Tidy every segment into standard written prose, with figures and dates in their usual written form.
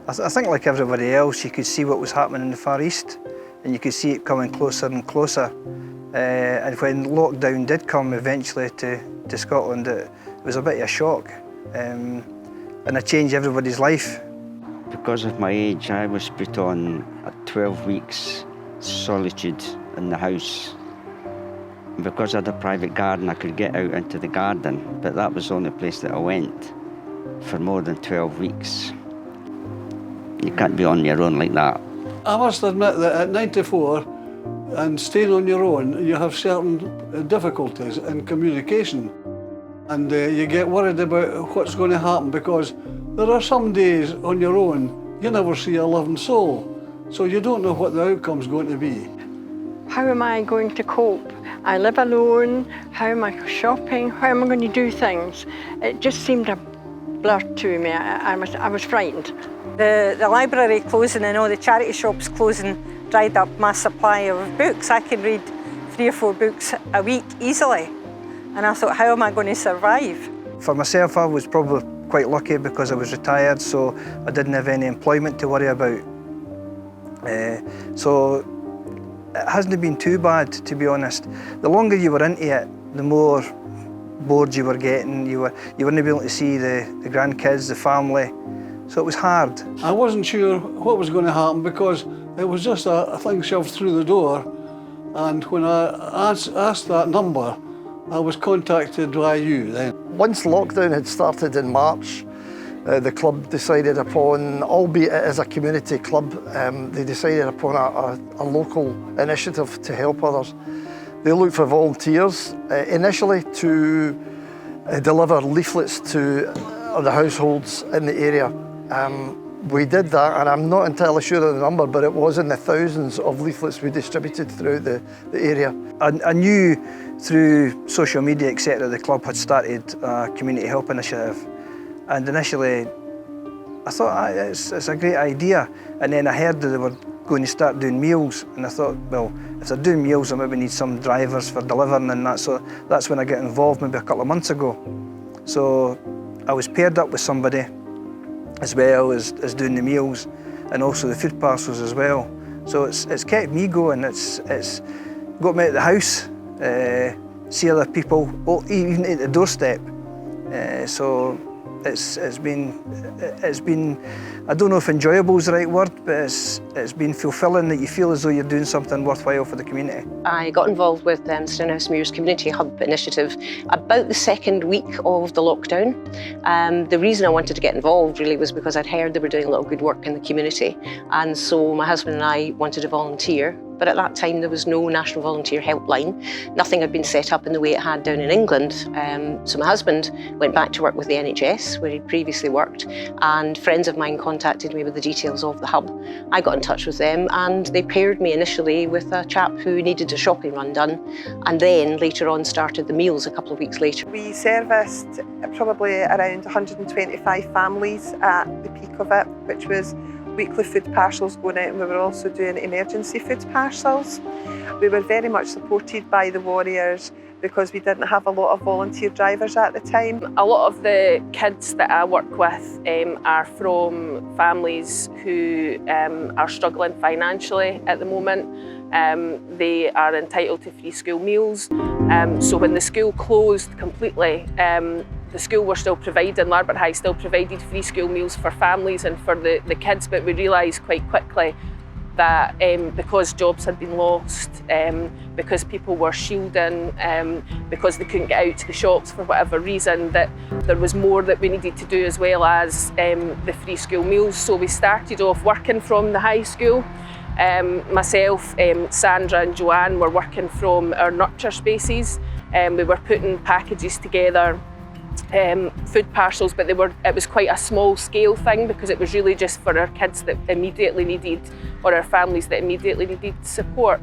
I think like everybody else, you could see what was happening in the Far East, and you could see it coming closer and closer. And when lockdown did come eventually to Scotland, it was a bit of a shock, and it changed everybody's life. Because of my age, I was put on 12 weeks solitude in the house. Because I had a private garden, I could get out into the garden, but that was the only place that I went for more than 12 weeks. You can't be on your own like that. I must admit that at 94 and staying on your own, you have certain difficulties in communication. And you get worried about what's going to happen, because there are some days on your own, you never see a living soul. So you don't know what the outcome's going to be. How am I going to cope? I live alone. How am I shopping? How am I going to do things? It just seemed a blur to me. I was frightened. The library closing and all the charity shops closing dried up my supply of books. I could read 3 or 4 books a week easily. And I thought, how am I going to survive? For myself, I was probably quite lucky because I was retired, so I didn't have any employment to worry about. So it hasn't been too bad, to be honest. The longer you were into it, the more bored you were getting. You weren't able to see the grandkids, the family. So it was hard. I wasn't sure what was going to happen, because it was just a thing shoved through the door. And when I asked that number, I was contacted by you then. Once lockdown had started in March, the club decided upon, albeit it is a community club, they decided upon a local initiative to help others. They looked for volunteers initially to deliver leaflets to the households in the area. We did that, and I'm not entirely sure of the number, but it was in the thousands of leaflets we distributed throughout the area. I knew through social media, etc., the club had started a community help initiative. And initially, I thought, it's a great idea. And then I heard that they were going to start doing meals. And I thought, well, if they're doing meals, I maybe need some drivers for delivering and that. So that's when I got involved maybe a couple of months ago. So I was paired up with somebody as well as doing the meals, and also the food parcels as well. So it's kept me going. It's got me at the house, see other people, even at the doorstep. So it's been, I don't know if enjoyable is the right word, but it's been fulfilling, that you feel as though you're doing something worthwhile for the community. I got involved with Stenhousemuir's Community Hub initiative about the second week of the lockdown. The reason I wanted to get involved really was because I'd heard they were doing a lot of good work in the community, and so my husband and I wanted to volunteer. But at that time there was no National Volunteer Helpline. Nothing had been set up in the way it had down in England. So my husband went back to work with the NHS, where he'd previously worked, and friends of mine contacted me with the details of the hub. I got in touch with them, and they paired me initially with a chap who needed a shopping run done, and then later on started the meals a couple of weeks later. We serviced probably around 125 families at the peak of it, which was weekly food parcels going out, and we were also doing emergency food parcels. We were very much supported by the Warriors because we didn't have a lot of volunteer drivers at the time. A lot of the kids that I work with are from families who are struggling financially at the moment. They are entitled to free school meals. So when the school closed completely, the school were still providing, Larbert High still provided free school meals for families and for the kids, but we realised quite quickly that because jobs had been lost, because people were shielding, because they couldn't get out to the shops for whatever reason, that there was more that we needed to do as well as the free school meals. So we started off working from the high school. Myself, Sandra and Joanne were working from our nurture spaces. We were putting packages together, food parcels, but it was quite a small scale thing because it was really just for our kids that immediately needed, or our families that immediately needed support.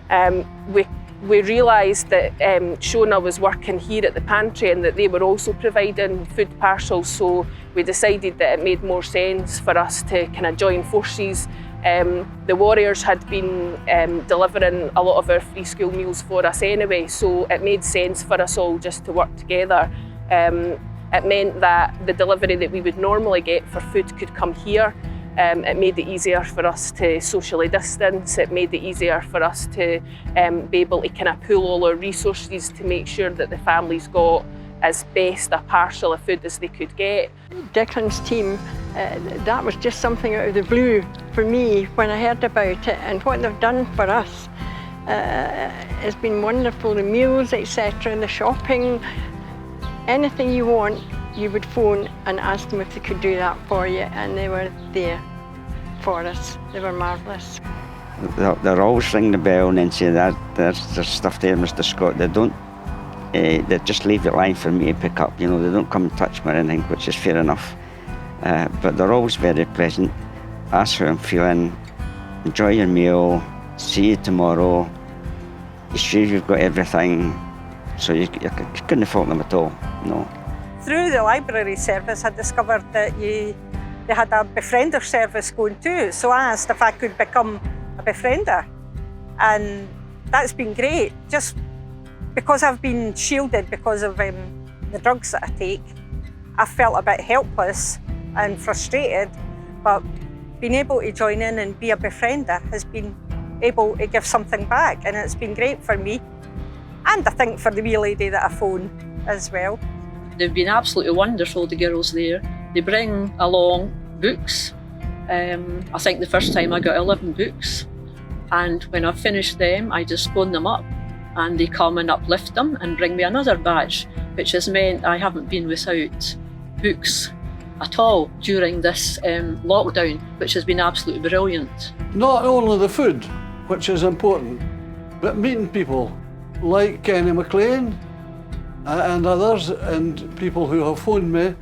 We realised that Shona was working here at the pantry and that they were also providing food parcels, so we decided that it made more sense for us to kind of join forces The Warriors had been delivering a lot of our free school meals for us anyway, so it made sense for us all just to work together. It meant that the delivery that we would normally get for food could come here. It made it easier for us to socially distance. It made it easier for us to be able to kind of pool all our resources to make sure that the families got as best a parcel of food as they could get. Declan's team, that was just something out of the blue for me when I heard about it, and what they've done for us has been wonderful. The meals, etc., the shopping, anything you want, you would phone and ask them if they could do that for you, and they were there for us. They were marvellous. They'll always ring the bell and then say that there's stuff there, Mr. Scott. They just leave the line for me to pick up. You know, they don't come and touch me or anything, which is fair enough. But they're always very pleasant. Ask how I'm feeling, enjoy your meal, see you tomorrow. You sure you've got everything? So you couldn't fault them at all, no. Through the library service, I discovered that they had a befriender service going too. So I asked if I could become a befriender. And that's been great. Just because I've been shielded because of the drugs that I take, I felt a bit helpless and frustrated, but being able to join in and be a befriender has been able to give something back, and it's been great for me. And I think for the wee lady that I phone as well. They've been absolutely wonderful, the girls there. They bring along books. I think the first time I got 11 books, and when I've finished them, I just phone them up and they come and uplift them and bring me another batch, which has meant I haven't been without books at all during this lockdown, which has been absolutely brilliant. Not only the food, which is important, but meeting people like Kenny McLean and others, and people who have phoned me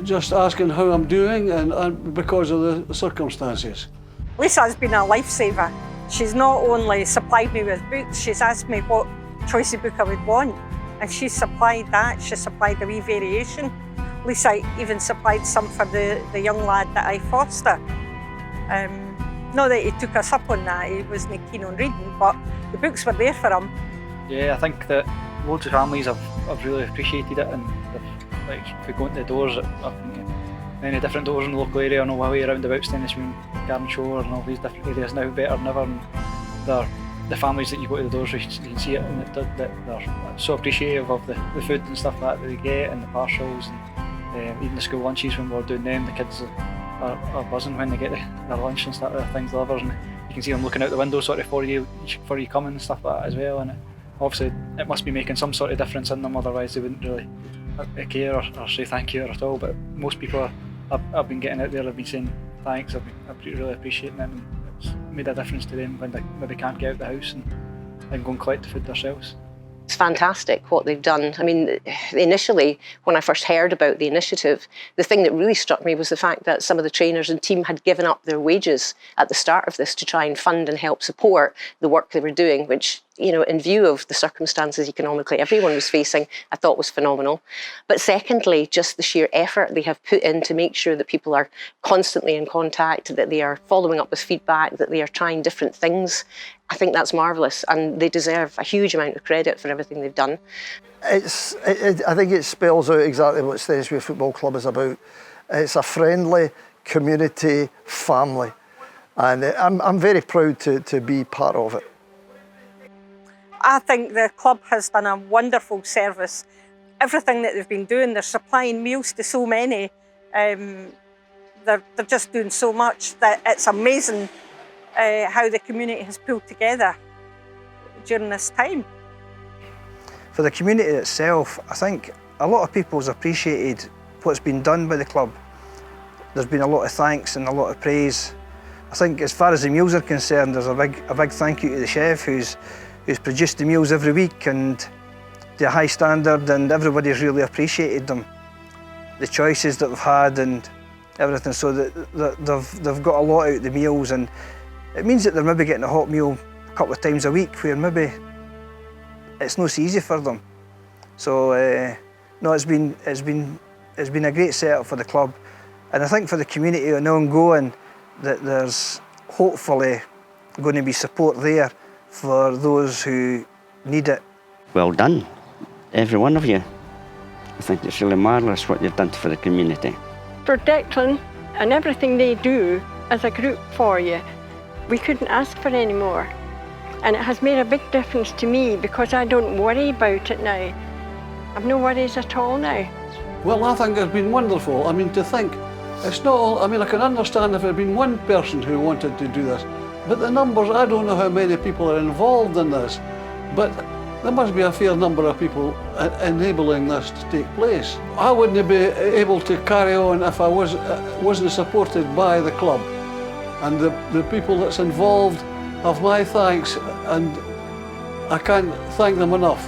just asking how I'm doing and because of the circumstances. Lisa has been a lifesaver. She's not only supplied me with books, she's asked me what choice of book I would want, and she supplied that. She supplied a wee variation. Lisa even supplied some for the young lad that I foster. Not that he took us up on that, he wasn't keen on reading, but the books were there for him. Yeah, I think that loads of families have really appreciated it, and if we go into the doors, I've been to many different doors in the local area on the way around about Stennismoon, Garden Shore and all these different areas now better than ever, and the families that you go to the doors with, you can see it, and that they're so appreciative of the food and stuff that they get, and the parcels, and even the school lunches when we're doing them. The kids are buzzing when they get their lunch and stuff, things delivered, and you can see them looking out the window sort of for you coming and stuff like that as well, and obviously it must be making some sort of difference in them, otherwise they wouldn't really care or say thank you at all. But most people I've been getting out there have been saying thanks. I've been really appreciating it, and it's made a difference to them when they maybe can't get out the house and go and collect the food themselves. It's fantastic what they've done. I mean, initially, when I first heard about the initiative, the thing that really struck me was the fact that some of the trainers and team had given up their wages at the start of this to try and fund and help support the work they were doing, which, you know, in view of the circumstances economically everyone was facing, I thought was phenomenal. But secondly, just the sheer effort they have put in to make sure that people are constantly in contact, that they are following up with feedback, that they are trying different things. I think that's marvellous, and they deserve a huge amount of credit for everything they've done. I think it spells out exactly what Stennismuir Football Club is about. It's a friendly community family, and I'm very proud to be part of it. I think the club has done a wonderful service. Everything that they've been doing, they're supplying meals to so many. They're just doing so much that it's amazing how the community has pulled together during this time. For the community itself, I think a lot of people's appreciated what's been done by the club. There's been a lot of thanks and a lot of praise. I think as far as the meals are concerned, there's a big thank you to the chef who's produced the meals every week, and they're high standard, and everybody's really appreciated them. The choices that they've had and everything, so that they've got a lot out of the meals, and it means that they're maybe getting a hot meal a couple of times a week, where maybe it's not so easy for them. So no, it's been a great setup for the club, and I think for the community on ongoing, that there's hopefully going to be support there for those who need it. Well done, every one of you. I think it's really marvellous what you've done for the community. For Declan and everything they do as a group for you, we couldn't ask for any more. And it has made a big difference to me because I don't worry about it now. I've no worries at all now. Well, I think it's been wonderful. I mean, to think, it's not all, I mean, I can understand if it had been one person who wanted to do this, but the numbers, I don't know how many people are involved in this, but there must be a fair number of people enabling this to take place. I wouldn't be able to carry on if I wasn't supported by the club. And the people that's involved have my thanks, and I can't thank them enough.